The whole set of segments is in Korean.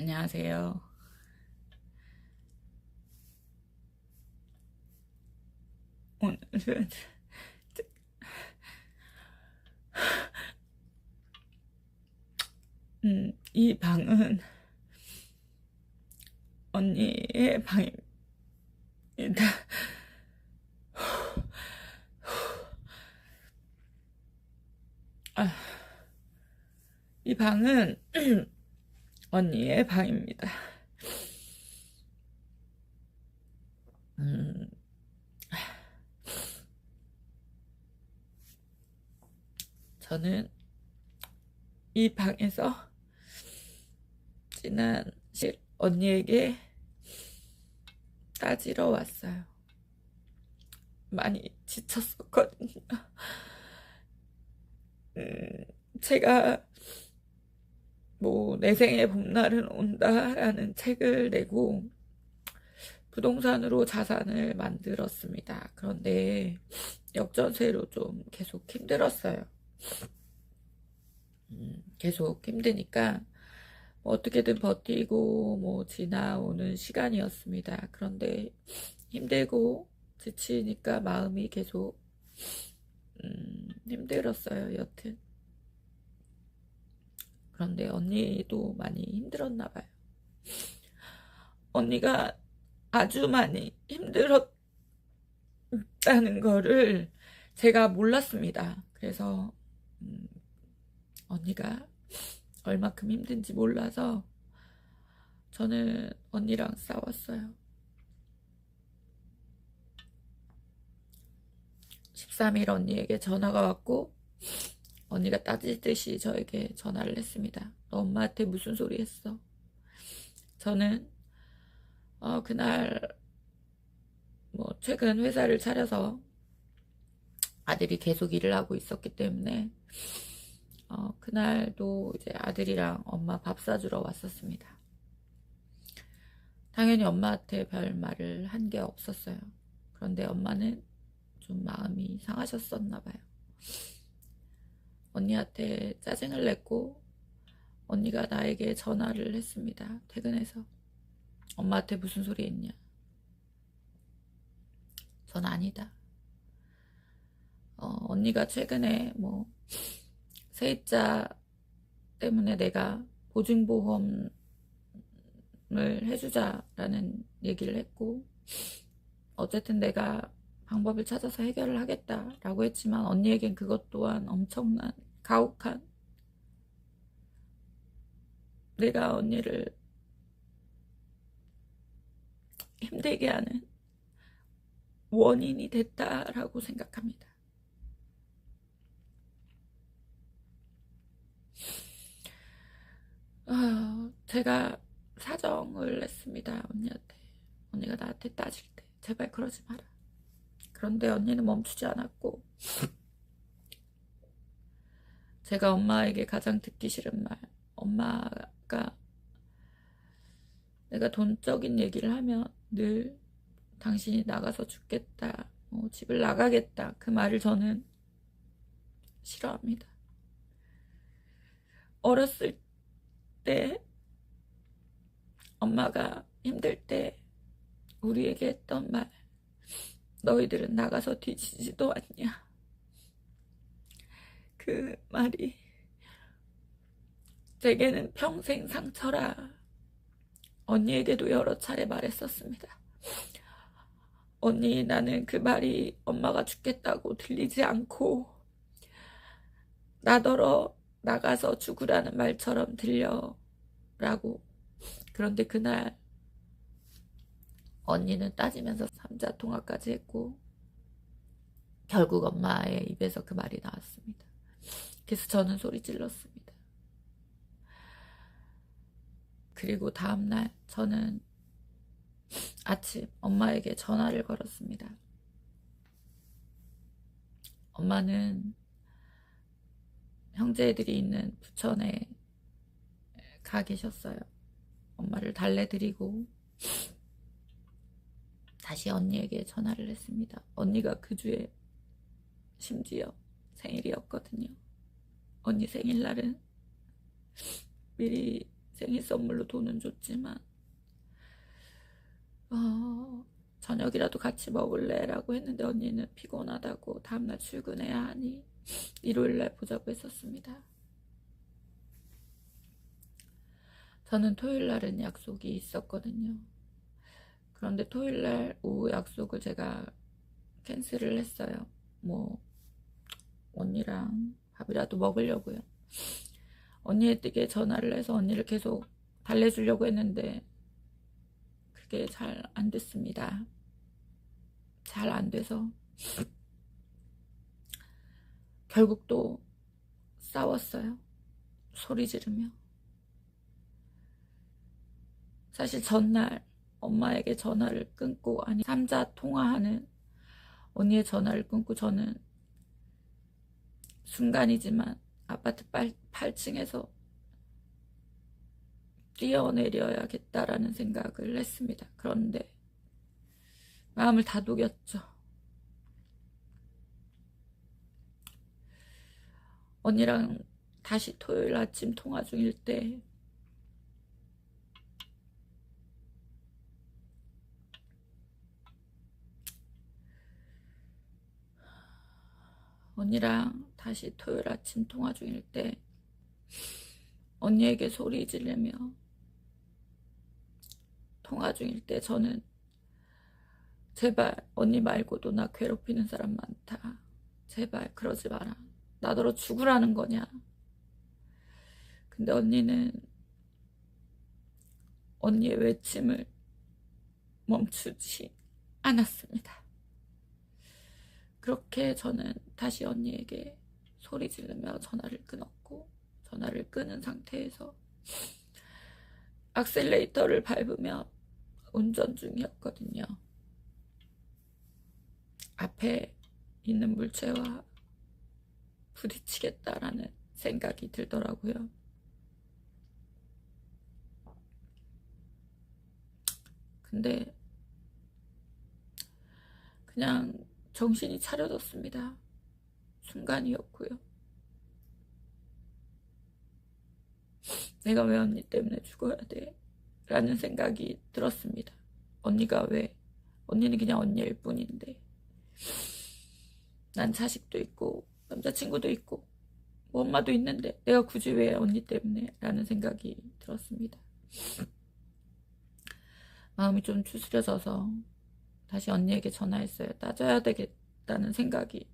안녕하세요. 오늘은 이 방은 언니의 방입니다. 아, 이 방은 언니의 방입니다. 음, 저는 이 방에서 지난 언니에게 따지러 왔어요. 많이 지쳤었거든요. 음, 제가 내 생의 봄날은 온다라는 책을 내고 부동산으로 자산을 만들었습니다. 그런데 역전세로 좀 계속 힘들었어요. 계속 힘드니까 어떻게든 버티고 지나오는 시간이었습니다. 그런데 힘들고 지치니까 마음이 계속 힘들었어요. 여튼 그런데 언니도 많이 힘들었나 봐요. 언니가 아주 많이 힘들었다는 거를 제가 몰랐습니다. 그래서 언니가 얼마큼 힘든지 몰라서 저는 언니랑 싸웠어요. 13일 언니에게 전화가 왔고 언니가 따지듯이 저에게 전화를 했습니다. 너 엄마한테 무슨 소리 했어? 저는 그날 최근 회사를 차려서 아들이 계속 일을 하고 있었기 때문에 그날도 이제 아들이랑 엄마 밥 사주러 왔었습니다. 당연히 엄마한테 별 말을 한 게 없었어요. 그런데 엄마는 좀 마음이 상하셨었나 봐요. 언니한테 짜증을 냈고 언니가 나에게 전화를 했습니다. 퇴근해서. 엄마한테 무슨 소리 했냐? 전 아니다. 언니가 최근에 세입자 때문에 내가 보증보험을 해주자라는 얘기를 했고 어쨌든 내가 방법을 찾아서 해결을 하겠다라고 했지만 언니에겐 그것 또한 엄청난 가혹한 내가 언니를 힘들게 하는 원인이 됐다라고 생각합니다. 제가 사정을 냈습니다. 언니한테. 언니가 나한테 따질 때 제발 그러지 마라. 그런데 언니는 멈추지 않았고 제가 엄마에게 가장 듣기 싫은 말, 엄마가 내가 돈적인 얘기를 하면 늘 당신이 나가서 죽겠다, 집을 나가겠다, 그 말을 저는 싫어합니다. 어렸을 때 엄마가 힘들 때 우리에게 했던 말, 너희들은 나가서 뒤지지도 않냐, 그 말이 제게는 평생 상처라. 언니에게도 여러 차례 말했었습니다. 언니, 나는 그 말이 엄마가 죽겠다고 들리지 않고 나더러 나가서 죽으라는 말처럼 들려 라고. 그런데 그날 언니는 따지면서 삼자통화까지 했고 결국 엄마의 입에서 그 말이 나왔습니다. 그래서 저는 소리 질렀습니다. 그리고 다음날 저는 아침 엄마에게 전화를 걸었습니다. 엄마는 형제들이 있는 부천에 가 계셨어요. 엄마를 달래드리고 다시 언니에게 전화를 했습니다. 언니가 그 주에 심지어 생일이었거든요. 언니 생일날은 미리 생일 선물로 돈은 줬지만 저녁이라도 같이 먹을래? 라고 했는데 언니는 피곤하다고 다음날 출근해야 하니 일요일날 보자고 했었습니다. 저는 토요일날은 약속이 있었거든요. 그런데 토요일날 오후 약속을 제가 캔슬을 했어요. 뭐 언니랑 밥이라도 먹으려고요. 언니에게 전화를 해서 언니를 계속 달래주려고 했는데 그게 잘 안 됐습니다. 잘 안 돼서 결국 또 싸웠어요. 소리 지르며. 사실 전날 엄마에게 전화를 끊고, 아니 3자 통화하는 언니의 전화를 끊고 저는 순간이지만 아파트 8층에서 뛰어내려야겠다라는 생각을 했습니다. 그런데 마음을 다독였죠. 언니랑 다시 토요일 아침 통화 중일 때 언니에게 소리 지르며 통화 중일 때 저는 제발 언니 말고도 나 괴롭히는 사람 많다. 제발 그러지 마라. 나더러 죽으라는 거냐. 근데 언니는 언니의 외침을 멈추지 않았습니다. 그렇게 저는 다시 언니에게 소리 지르며 전화를 끊었고, 전화를 끊은 상태에서 악셀레이터를 밟으며 운전 중이었거든요. 앞에 있는 물체와 부딪히겠다라는 생각이 들더라고요. 근데 그냥 정신이 차려졌습니다. 순간이었고요. 내가 왜 언니 때문에 죽어야 돼? 라는 생각이 들었습니다. 언니가 왜? 언니는 그냥 언니일 뿐인데. 난 자식도 있고 남자친구도 있고 뭐 엄마도 있는데 내가 굳이 왜 언니 때문에? 라는 생각이 들었습니다. 마음이 좀 추스려져서 다시 언니에게 전화했어요. 따져야 되겠다는 생각이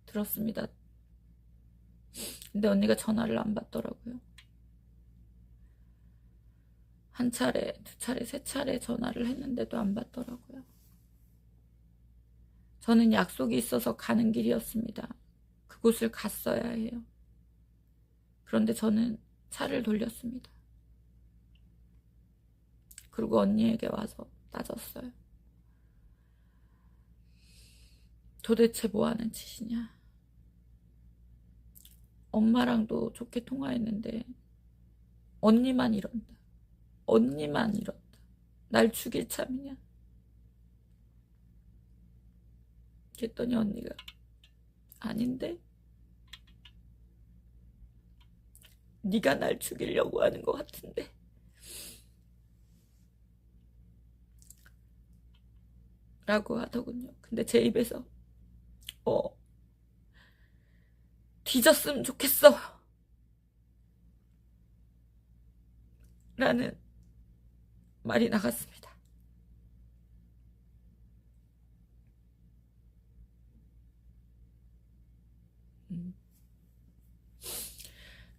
들었습니다. 근데 언니가 전화를 안 받더라고요. 한 차례, 두 차례, 세 차례 전화를 했는데도 안 받더라고요. 저는 약속이 있어서 가는 길이었습니다. 그곳을 갔어야 해요. 그런데 저는 차를 돌렸습니다. 그리고 언니에게 와서 따졌어요. 도대체 뭐 하는 짓이냐. 엄마랑도 좋게 통화했는데 언니만 이런다. 언니만 이런다. 날 죽일 참이냐. 그랬더니 언니가 아닌데? 네가 날 죽이려고 하는 것 같은데. 라고 하더군요. 근데 제 입에서 뒤졌으면 좋겠어. 라는 말이 나갔습니다.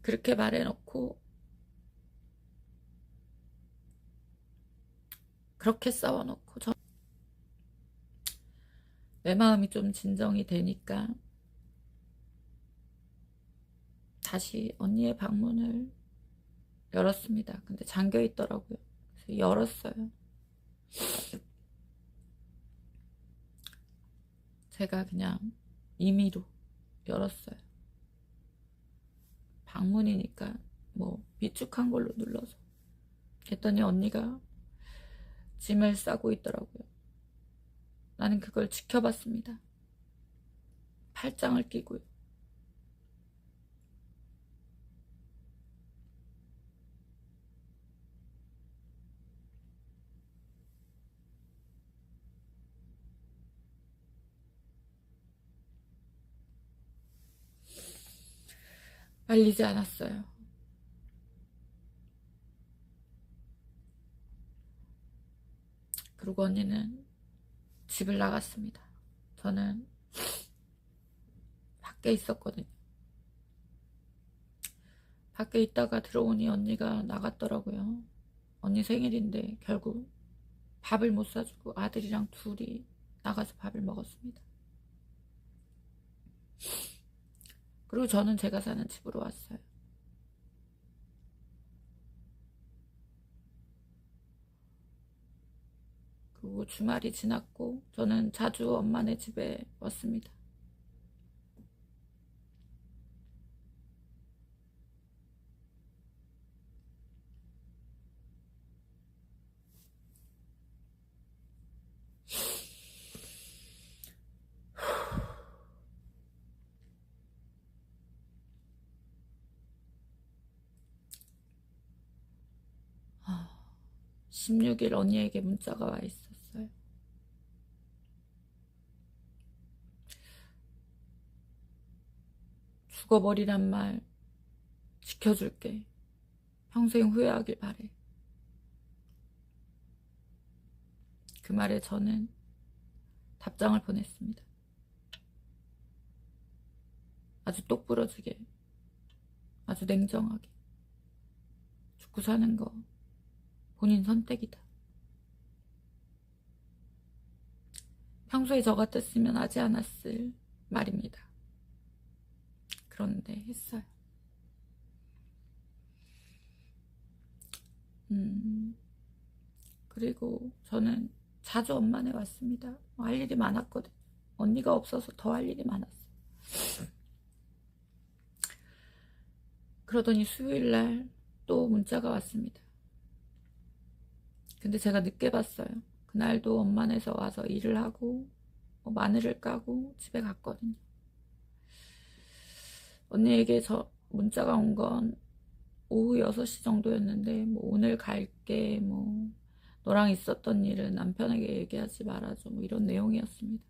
그렇게 말해놓고 그렇게 싸워놓고 내 마음이 좀 진정이 되니까 다시 언니의 방문을 열었습니다. 근데 잠겨 있더라고요. 그래서 열었어요. 제가 그냥 임의로 열었어요. 방문이니까 뭐 비축한 걸로 눌러서. 그랬더니 언니가 짐을 싸고 있더라고요. 나는 그걸 지켜봤습니다. 팔짱을 끼고요. 말리지 않았어요. 그리고 언니는 집을 나갔습니다. 저는 밖에 있었거든요. 밖에 있다가 들어오니 언니가 나갔더라고요. 언니 생일인데 결국 밥을 못 사주고 아들이랑 둘이 나가서 밥을 먹었습니다. 그리고 저는 제가 사는 집으로 왔어요. 그리고 주말이 지났고 저는 자주 엄마네 집에 왔습니다. 아, 16일 언니에게 문자가 와 있었어요. 죽어버리란 말 지켜줄게. 평생 후회하길 바래. 그 말에 저는 답장을 보냈습니다. 아주 똑부러지게, 아주 냉정하게. 죽고 사는 거 본인 선택이다. 평소에 저 같았으면 하지 않았을 말입니다. 그런데 했어요. 그리고 저는 자주 엄마네 왔습니다. 할 일이 많았거든요. 언니가 없어서 더 할 일이 많았어요. 그러더니 수요일날 또 문자가 왔습니다. 근데 제가 늦게 봤어요. 그날도 엄마네서 와서 일을 하고 마늘을 까고 집에 갔거든요. 언니에게 저 문자가 온 건 오후 6시 정도였는데 뭐 오늘 갈게, 뭐 너랑 있었던 일은 남편에게 얘기하지 말아줘, 뭐 이런 내용이었습니다.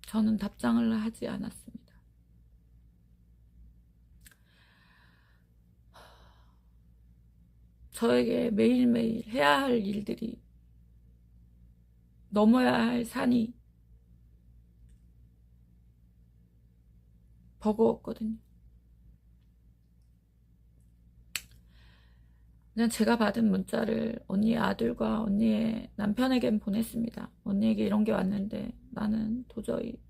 저는 답장을 하지 않았습니다. 저에게 매일매일 해야 할 일들이, 넘어야 할 산이 버거웠거든요. 그냥 제가 받은 문자를 언니의 아들과 언니의 남편에겐 보냈습니다. 언니에게 이런 게 왔는데 나는 도저히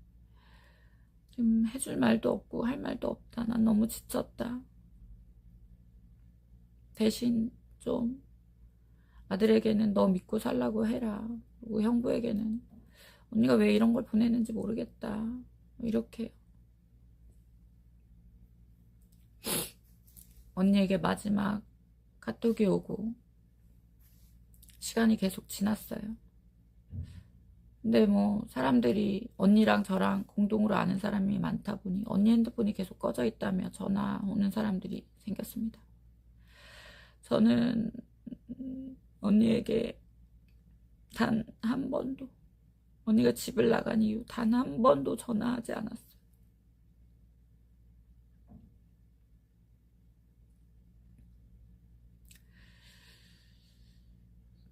지금 해줄 말도 없고 할 말도 없다. 난 너무 지쳤다. 대신 좀 아들에게는 너 믿고 살라고 해라. 그리고 형부에게는 언니가 왜 이런 걸 보냈는지 모르겠다. 이렇게 언니에게 마지막 카톡이 오고 시간이 계속 지났어요. 근데 뭐 사람들이 언니랑 저랑 공동으로 아는 사람이 많다 보니 언니 핸드폰이 계속 꺼져 있다며 전화 오는 사람들이 생겼습니다. 저는 언니에게 단 한 번도, 언니가 집을 나간 이후 단 한 번도 전화하지 않았어요.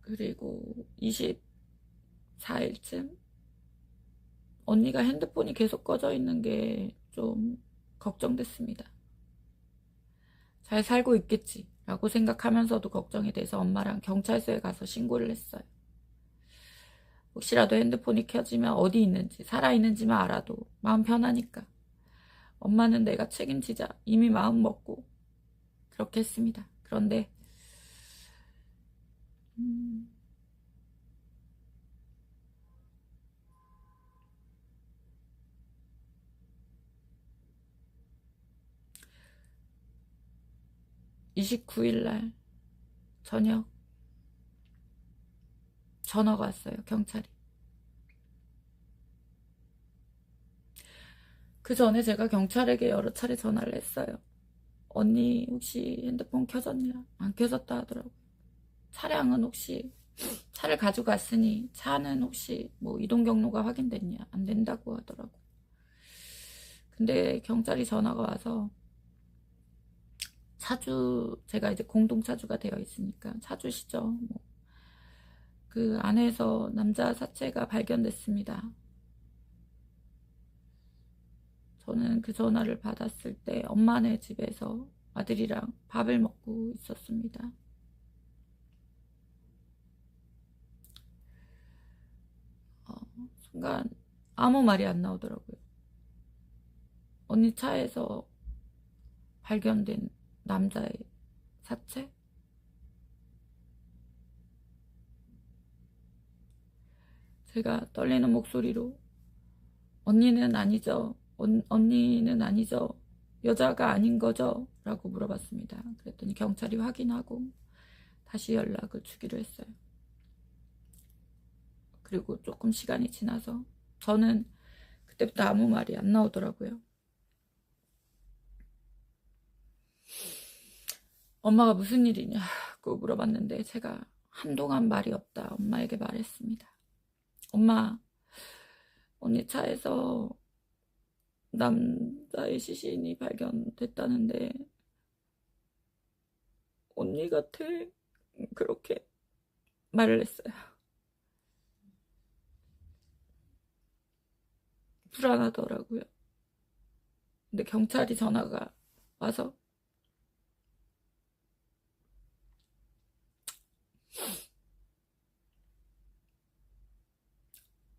그리고 24일쯤 언니가 핸드폰이 계속 꺼져 있는 게 좀 걱정됐습니다. 잘 살고 있겠지 라고 생각하면서도 걱정이 돼서 엄마랑 경찰서에 가서 신고를 했어요. 혹시라도 핸드폰이 켜지면 어디 있는지, 살아있는지만 알아도 마음 편하니까. 엄마는 내가 책임지자 이미 마음 먹고 그렇게 했습니다. 그런데 29일날 저녁 전화가 왔어요. 경찰이. 그 전에 제가 경찰에게 여러 차례 전화를 했어요. 언니 혹시 핸드폰 켜졌냐? 안 켜졌다 하더라고요. 차량은 혹시, 차를 가져갔으니 차는 혹시 뭐 이동 경로가 확인됐냐? 안 된다고 하더라고요. 근데 경찰이 전화가 와서 차주, 제가 이제 공동 차주가 되어 있으니까 차주시죠. 뭐. 그 안에서 남자 사체가 발견됐습니다. 저는 그 전화를 받았을 때 엄마네 집에서 아들이랑 밥을 먹고 있었습니다. 순간 아무 말이 안 나오더라고요. 언니 차에서 발견된 남자의 사체? 제가 떨리는 목소리로 언니는 아니죠. 언니는 아니죠. 여자가 아닌 거죠? 라고 물어봤습니다. 그랬더니 경찰이 확인하고 다시 연락을 주기로 했어요. 그리고 조금 시간이 지나서 저는 그때부터 아무 말이 안 나오더라고요. 엄마가 무슨 일이냐고 물어봤는데 제가 한동안 말이 없다 엄마에게 말했습니다. 엄마, 언니 차에서 남자의 시신이 발견됐다는데 언니 같아. 그렇게 말을 했어요. 불안하더라고요. 근데 경찰이 전화가 와서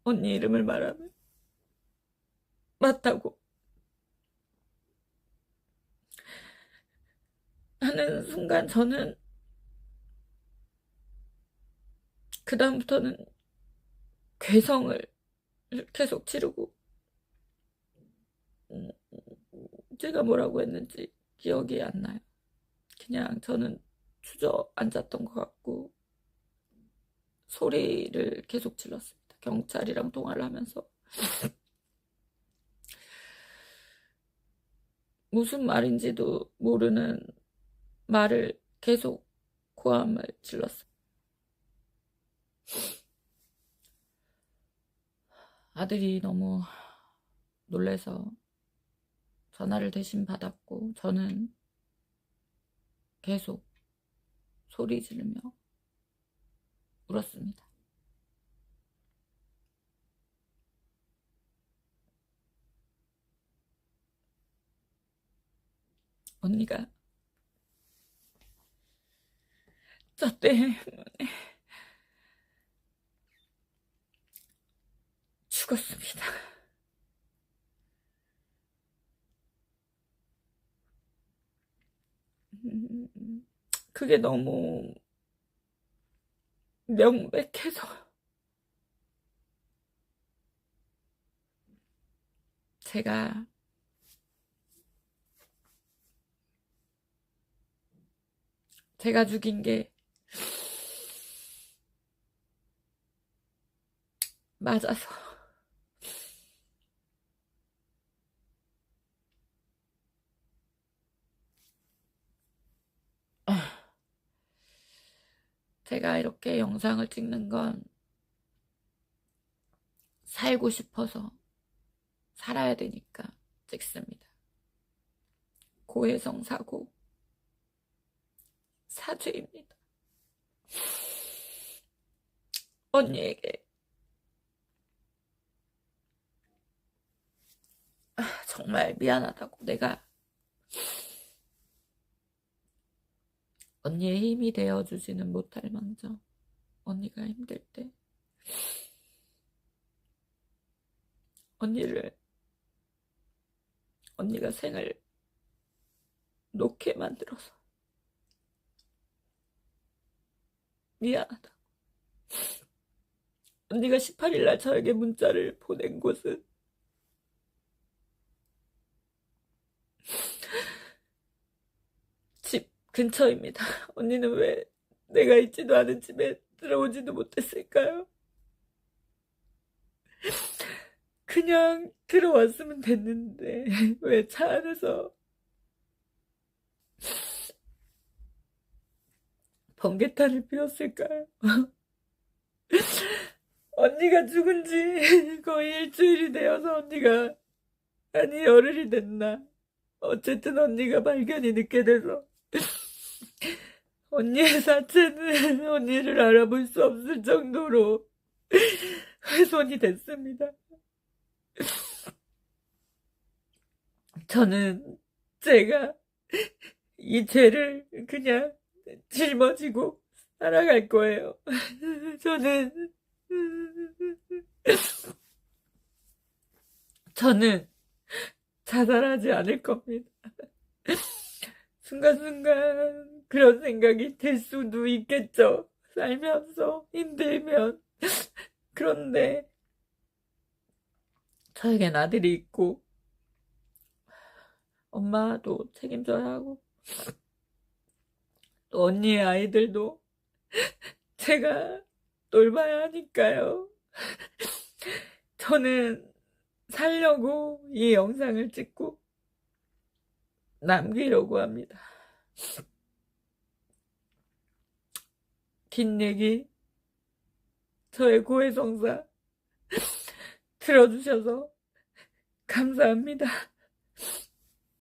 언니 이름을 말하면 맞다고 하는 순간 저는 그 다음부터는 괴성을 계속 지르고 제가 뭐라고 했는지 기억이 안 나요. 그냥 저는 주저앉았던 것 같고 소리를 계속 질렀습니다. 경찰이랑 통화를 하면서 무슨 말인지도 모르는 말을 계속 고함을 질렀습니다. 아들이 너무 놀래서 전화를 대신 받았고 저는 계속 소리 지르며 울었습니다. 언니가 저 때문에 죽었습니다. 그게 너무 명백해서 제가 죽인 게 맞아서 제가 이렇게 영상을 찍는 건 살고 싶어서 살아야 되니까 찍습니다. 고해성 사고 사죄입니다. 언니에게 정말 미안하다고 내가 언니의 힘이 되어주지는 못할 망정 언니가 힘들 때 언니가 생을 놓게 만들어서 미안하다. 언니가 18일날 저에게 문자를 보낸 곳은 집 근처입니다. 언니는 왜 내가 있지도 않은 집에 들어오지도 못했을까요? 그냥 들어왔으면 됐는데 왜 차 안에서 번개탄을 피웠을까요? 언니가 죽은 지 거의 일주일이 되어서 언니가 아니, 열흘이 됐나. 어쨌든 언니가 발견이 늦게 돼서 언니의 사체는 언니를 알아볼 수 없을 정도로 훼손이 됐습니다. 저는 제가 이 죄를 그냥 짊어지고 살아갈 거예요. 저는 자살하지 않을 겁니다. 순간순간 그런 생각이 들 수도 있겠죠. 살면서 힘들면. 그런데 저에겐 아들이 있고 엄마도 책임져야 하고 또 언니의 아이들도 제가 돌봐야 하니까요. 저는 살려고 이 영상을 찍고 남기려고 합니다. 긴 얘기, 저의 고해성사 들어주셔서 감사합니다.